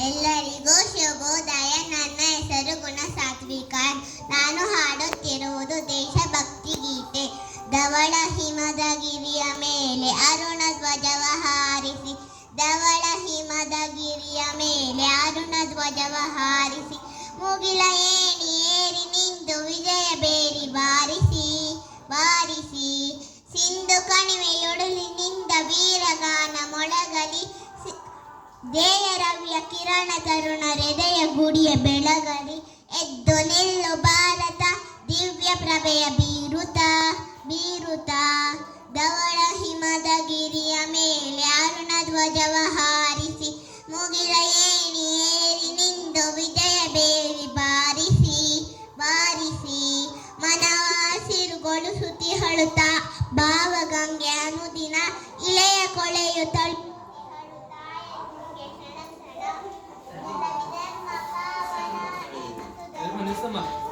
ಎಲ್ಲರಿಗೂ ಶುಭೋದಯ. ನನ್ನ ಹೆಸರು ಗುಣಸಾತ್ವಿಕನ್. ನಾನು ಹಾಡುತ್ತಿರುವುದು ದೇಶಭಕ್ತಿ ಗೀತೆ. ಧವಳ ಹಿಮದ ಗಿರಿಯ ಮೇಲೆ ಅರುಣ ಧ್ವಜವ ಹಾರಿಸಿ, ಧವಳ ಹಿಮದ ಗಿರಿಯ ಮೇಲೆ ಅರುಣ ಧ್ವಜವ ಹಾರಿಸಿ, ಮುಗಿಲ ಏಣಿ ಏರಿ ನಿಂತು ವಿಜಯ ಬೇರಿ ಬಾರಿಸಿ ಬಾರಿಸಿ, ಸಿಂಧು ಕಣಿವೆಯೊಡಲಿನಿಂದ ವೀರಗಾನ ಮೊಳಗಲಿ, ದೇಯ ರವಿಯ ಕಿರಣ ತರುಣ ಹೃದಯ ಗುಡಿಯ ಬೆಳಗಲಿ, ಎದ್ದು ನಿಲ್ಲು ಭಾರತ ದಿವ್ಯ ಪ್ರಭೆಯ ಬೀರುತ ಬೀರುತ, ಧವಳ ಹಿಮದ ಗಿರಿಯ ಮೇಲೆ ಅರುಣ ಧ್ವಜವ ಹಾರಿಸಿ, ಮುಗಿಲ ಏಣಿ ಏರಿ ನಿಂದು ವಿಜಯ ಬೇರಿ ಬಾರಿಸಿ ಬಾರಿಸಿ, ಮನವ ಹಸಿರುಗೊಳಿಸುತ್ತಿ ಹಳುತ್ತ ಭಾವಗಂಗೆ ಅನುದಿನ ಇಳೆಯ ಕೊಳೆಯು Sama.